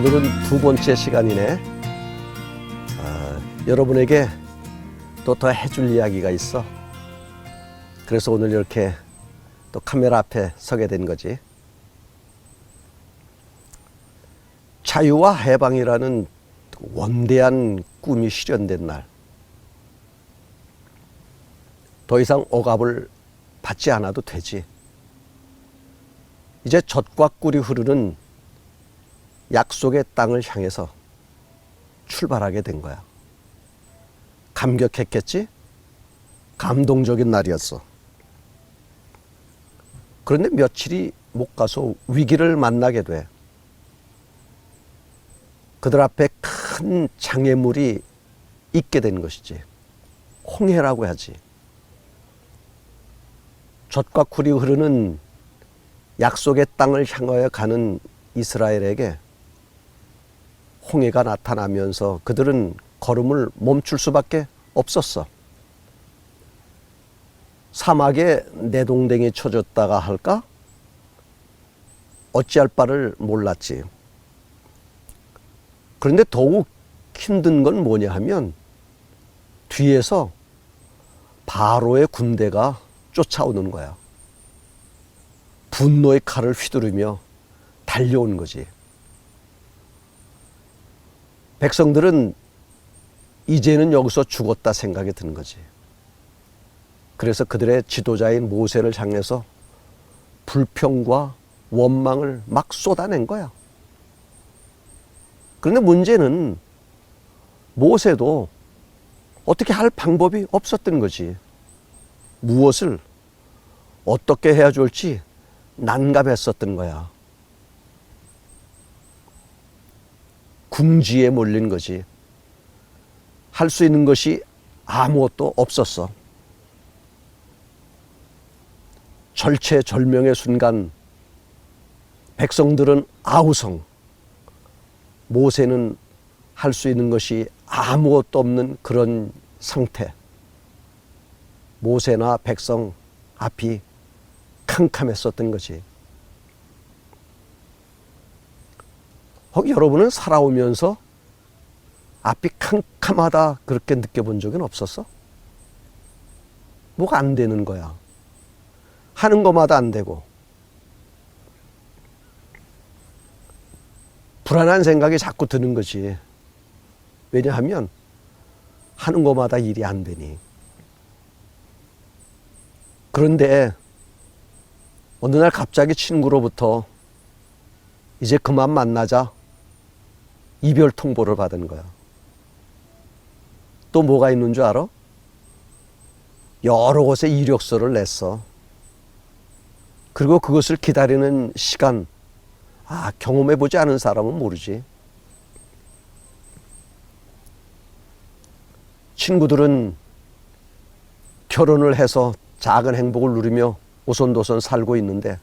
오늘은 두 번째 시간이네. 여러분에게 또 더 해줄 이야기가 있어. 그래서 오늘 이렇게 또 카메라 앞에 서게 된 거지. 자유와 해방이라는 원대한 꿈이 실현된 날. 더 이상 억압을 받지 않아도 되지. 이제 젖과 꿀이 흐르는 약속의 땅을 향해서 출발하게 된 거야. 감격했겠지? 감동적인 날이었어. 그런데 며칠이 못 가서 위기를 만나게 돼. 그들 앞에 큰 장애물이 있게 된 것이지. 홍해라고 하지. 젖과 꿀이 흐르는 약속의 땅을 향하여 가는 이스라엘에게 홍해가 나타나면서 그들은 걸음을 멈출 수밖에 없었어. 사막에 내동댕이 쳐졌다가 할까? 어찌할 바를 몰랐지. 그런데 더욱 힘든 건 뭐냐 하면 뒤에서 바로의 군대가 쫓아오는 거야. 분노의 칼을 휘두르며 달려온 거지. 백성들은 이제는 여기서 죽었다 생각이 드는 거지. 그래서 그들의 지도자인 모세를 향해서 불평과 원망을 막 쏟아낸 거야. 그런데 문제는 모세도 어떻게 할 방법이 없었던 거지. 무엇을 어떻게 해야 좋을지 난감했었던 거야. 궁지에 몰린 거지. 할 수 있는 것이 아무것도 없었어. 절체절명의 순간 백성들은 아우성, 모세는 할 수 있는 것이 아무것도 없는 그런 상태. 모세나 백성 앞이 캄캄했었던 거지. 혹 여러분은 살아오면서 앞이 캄캄하다 그렇게 느껴본 적은 없었어? 뭐가 안 되는 거야. 하는 것마다 안 되고. 불안한 생각이 자꾸 드는 거지. 왜냐하면 하는 것마다 일이 안 되니. 그런데 어느 날 갑자기 친구로부터 이제 그만 만나자 이별 통보를 받은 거야. 또 뭐가 있는 줄 알아? 여러 곳에 이력서를 냈어. 그리고 그것을 기다리는 시간, 경험해보지 않은 사람은 모르지. 친구들은 결혼을 해서 작은 행복을 누리며 오손도손 살고 있는데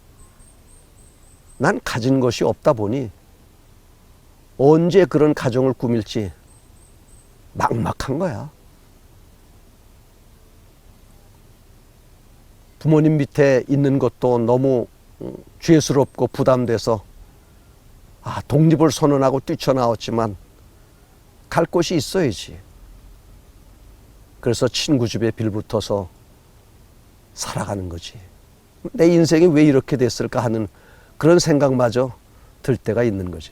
난 가진 것이 없다 보니 언제 그런 가정을 꾸밀지 막막한 거야. 부모님 밑에 있는 것도 너무 죄스럽고 부담돼서 독립을 선언하고 뛰쳐나왔지만 갈 곳이 있어야지. 그래서 친구 집에 빌붙어서 살아가는 거지. 내 인생이 왜 이렇게 됐을까 하는 그런 생각마저 들 때가 있는 거지.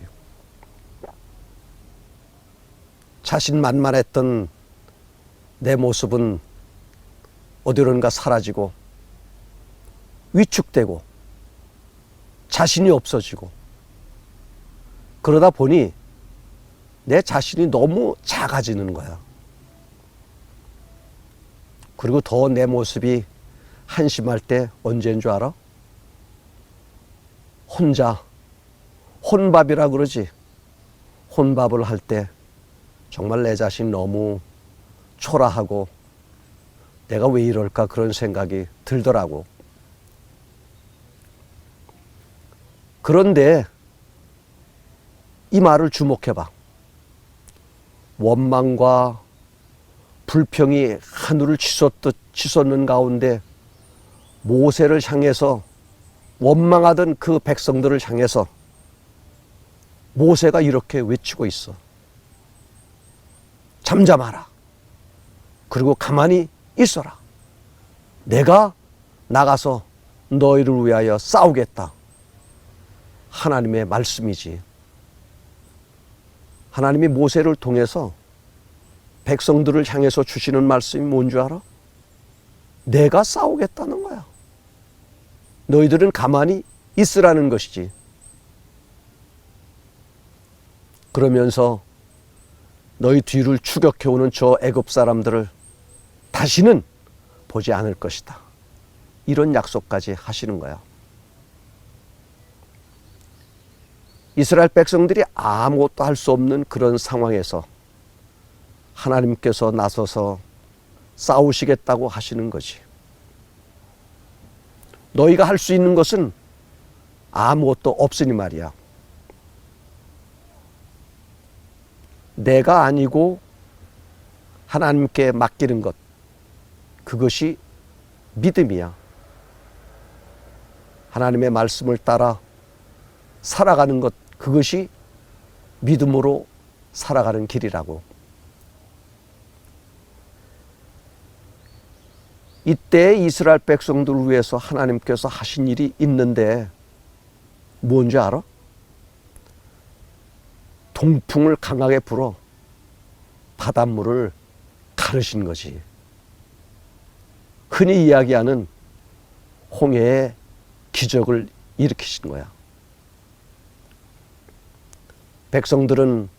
자신만만했던 내 모습은 어디론가 사라지고 위축되고 자신이 없어지고 그러다 보니 내 자신이 너무 작아지는 거야. 그리고 더 내 모습이 한심할 때 언제인 줄 알아? 혼자 혼밥이라 그러지. 혼밥을 할 때 정말 내 자신 너무 초라하고 내가 왜 이럴까 그런 생각이 들더라고. 그런데 이 말을 주목해봐. 원망과 불평이 하늘을 치솟는 가운데 모세를 향해서 원망하던 그 백성들을 향해서 모세가 이렇게 외치고 있어. 잠잠하라. 그리고 가만히 있어라. 내가 나가서 너희를 위하여 싸우겠다. 하나님의 말씀이지. 하나님이 모세를 통해서 백성들을 향해서 주시는 말씀이 뭔 줄 알아? 내가 싸우겠다는 거야. 너희들은 가만히 있으라는 것이지. 그러면서 너희 뒤를 추격해오는 저 애굽 사람들을 다시는 보지 않을 것이다. 이런 약속까지 하시는 거야. 이스라엘 백성들이 아무것도 할 수 없는 그런 상황에서 하나님께서 나서서 싸우시겠다고 하시는 거지. 너희가 할 수 있는 것은 아무것도 없으니 말이야. 내가 아니고 하나님께 맡기는 것, 그것이 믿음이야. 하나님의 말씀을 따라 살아가는 것, 그것이 믿음으로 살아가는 길이라고. 이때 이스라엘 백성들을 위해서 하나님께서 하신 일이 있는데 뭔지 알아? 동풍을 강하게 불어 바닷물을 가르신 거지. 흔히 이야기하는 홍해의 기적을 일으키신 거야. 백성들은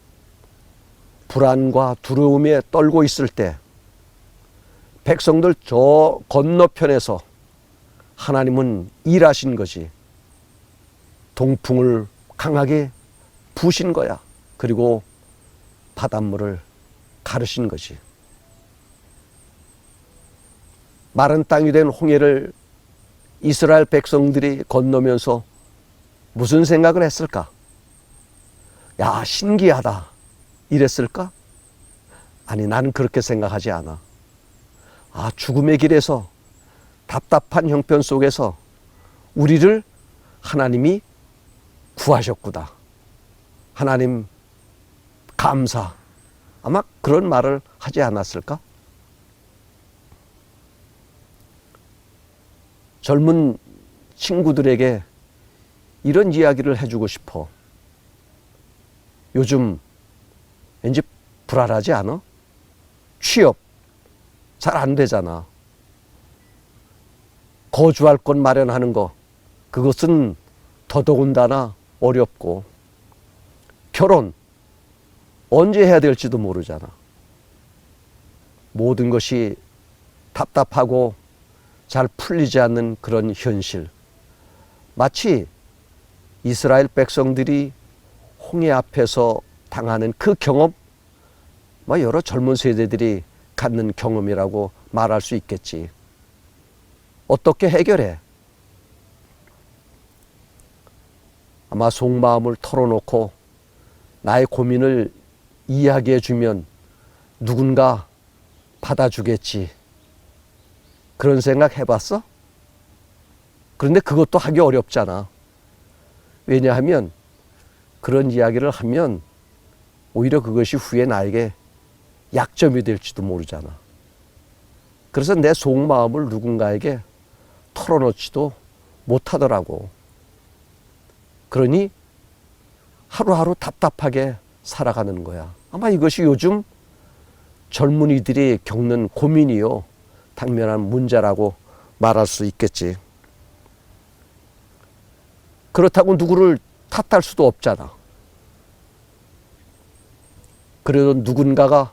불안과 두려움에 떨고 있을 때 백성들 저 건너편에서 하나님은 일하신 거지. 동풍을 강하게 부신 거야. 그리고 바닷물을 가르신 거지. 마른 땅이 된 홍해를 이스라엘 백성들이 건너면서 무슨 생각을 했을까? 야, 신기하다. 이랬을까? 아니, 나는 그렇게 생각하지 않아. 아, 죽음의 길에서 답답한 형편 속에서 우리를 하나님이 구하셨구나. 하나님 감사. 아마 그런 말을 하지 않았을까? 젊은 친구들에게 이런 이야기를 해주고 싶어. 요즘 왠지 불안하지 않아? 취업 잘 안 되잖아. 거주할 곳 마련하는 거, 그것은 더더군다나 어렵고, 결혼 언제 해야 될지도 모르잖아. 모든 것이 답답하고 잘 풀리지 않는 그런 현실. 마치 이스라엘 백성들이 홍해 앞에서 당하는 그 경험, 여러 젊은 세대들이 갖는 경험이라고 말할 수 있겠지. 어떻게 해결해? 아마 속마음을 털어놓고 나의 고민을 이야기해 주면 누군가 받아주겠지. 그런 생각 해봤어? 그런데 그것도 하기 어렵잖아. 왜냐하면 그런 이야기를 하면 오히려 그것이 후에 나에게 약점이 될지도 모르잖아. 그래서 내 속마음을 누군가에게 털어놓지도 못하더라고. 그러니 하루하루 답답하게 살아가는 거야. 아마 이것이 요즘 젊은이들이 겪는 고민이요, 당면한 문제라고 말할 수 있겠지. 그렇다고 누구를 탓할 수도 없잖아. 그래도 누군가가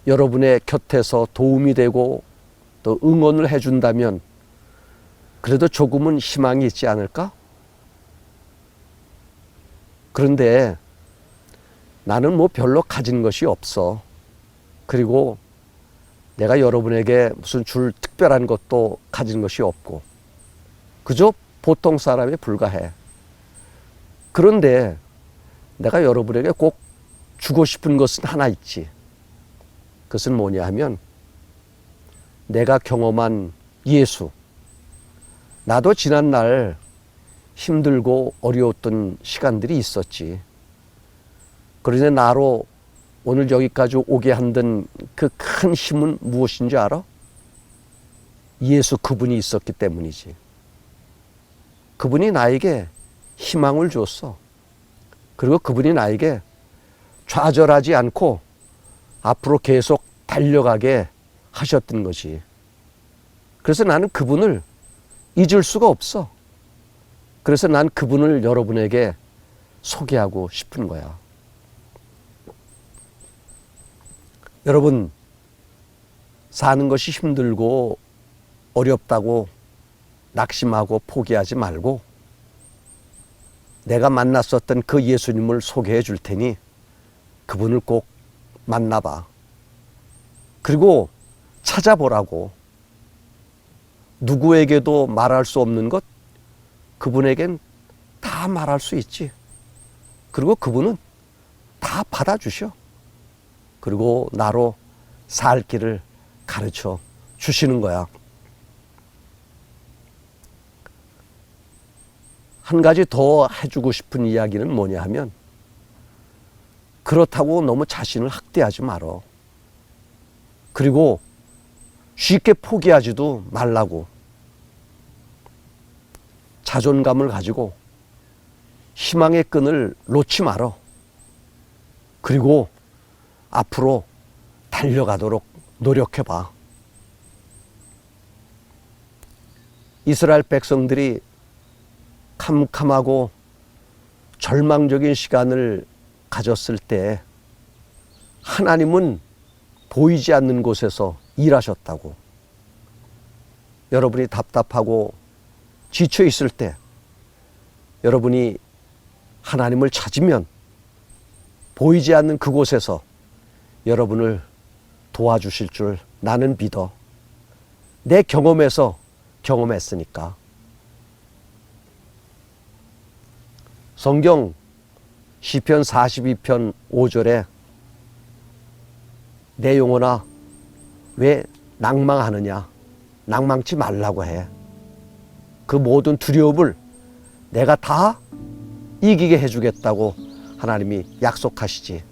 여러분의 곁에서 도움이 되고 또 응원을 해준다면 그래도 조금은 희망이 있지 않을까? 그런데 나는 별로 가진 것이 없어. 그리고 내가 여러분에게 무슨 줄 특별한 것도 가진 것이 없고 그저 보통 사람에 불과해. 그런데 내가 여러분에게 꼭 주고 싶은 것은 하나 있지. 그것은 뭐냐 하면 내가 경험한 예수. 나도 지난날 힘들고 어려웠던 시간들이 있었지. 그러니 나로 오늘 여기까지 오게 한든 그 큰 힘은 무엇인지 알아? 예수 그분이 있었기 때문이지. 그분이 나에게 희망을 줬어. 그리고 그분이 나에게 좌절하지 않고 앞으로 계속 달려가게 하셨던 것이. 그래서 나는 그분을 잊을 수가 없어. 그래서 난 그분을 여러분에게 소개하고 싶은 거야. 여러분, 사는 것이 힘들고 어렵다고 낙심하고 포기하지 말고 내가 만났었던 그 예수님을 소개해 줄 테니 그분을 꼭 만나봐. 그리고 찾아보라고. 누구에게도 말할 수 없는 것 그분에겐 다 말할 수 있지. 그리고 그분은 다 받아주셔. 그리고 나로 살 길을 가르쳐 주시는 거야. 한 가지 더 해주고 싶은 이야기는 뭐냐 하면 그렇다고 너무 자신을 학대하지 말어. 그리고 쉽게 포기하지도 말라고. 자존감을 가지고 희망의 끈을 놓지 말어. 그리고 앞으로 달려가도록 노력해봐. 이스라엘 백성들이 캄캄하고 절망적인 시간을 가졌을 때 하나님은 보이지 않는 곳에서 일하셨다고. 여러분이 답답하고 지쳐 있을 때 여러분이 하나님을 찾으면 보이지 않는 그곳에서 여러분을 도와주실 줄 나는 믿어. 내 경험에서 경험했으니까. 성경 시편 42편 5절에 내 영혼아 왜 낭망하느냐. 낭망치 말라고 해. 그 모든 두려움을 내가 다 이기게 해주겠다고 하나님이 약속하시지.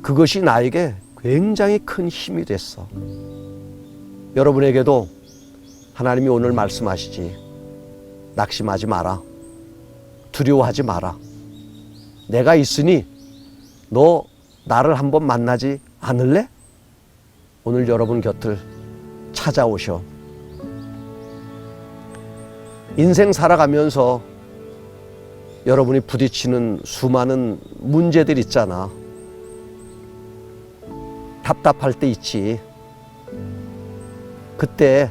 그것이 나에게 굉장히 큰 힘이 됐어. 여러분에게도 하나님이 오늘 말씀하시지. 낙심하지 마라. 두려워하지 마라. 내가 있으니 너 나를 한번 만나지 않을래? 오늘 여러분 곁을 찾아오셔. 인생 살아가면서 여러분이 부딪히는 수많은 문제들 있잖아. 답답할 때 있지. 그때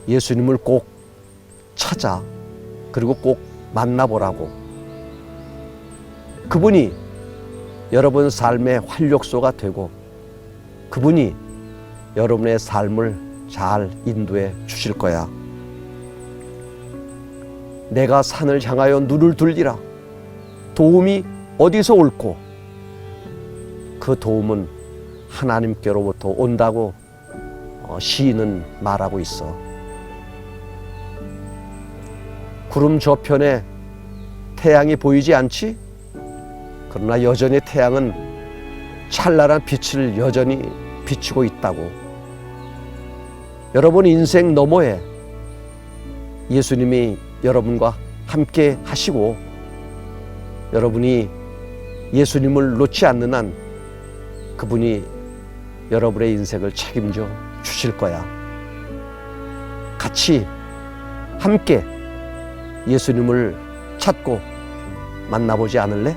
예수님을 꼭 찾아. 그리고 꼭 만나보라고. 그분이 여러분 삶의 활력소가 되고 그분이 여러분의 삶을 잘 인도해 주실 거야. 내가 산을 향하여 눈을 들리라. 도움이 어디서 올꼬? 그 도움은 하나님께로부터 온다고 시인은 말하고 있어. 구름 저편에 태양이 보이지 않지? 그러나 여전히 태양은 찬란한 빛을 여전히 비추고 있다고. 여러분 인생 너머에 예수님이 여러분과 함께 하시고 여러분이 예수님을 놓지 않는 한 그분이 여러분의 인생을 책임져 주실 거야. 같이 함께 예수님을 찾고 만나보지 않을래?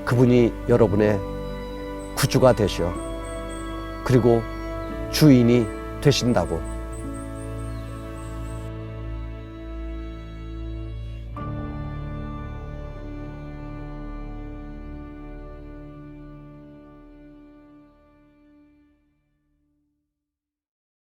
그분이 여러분의 구주가 되셔. 그리고 주인이 되신다고.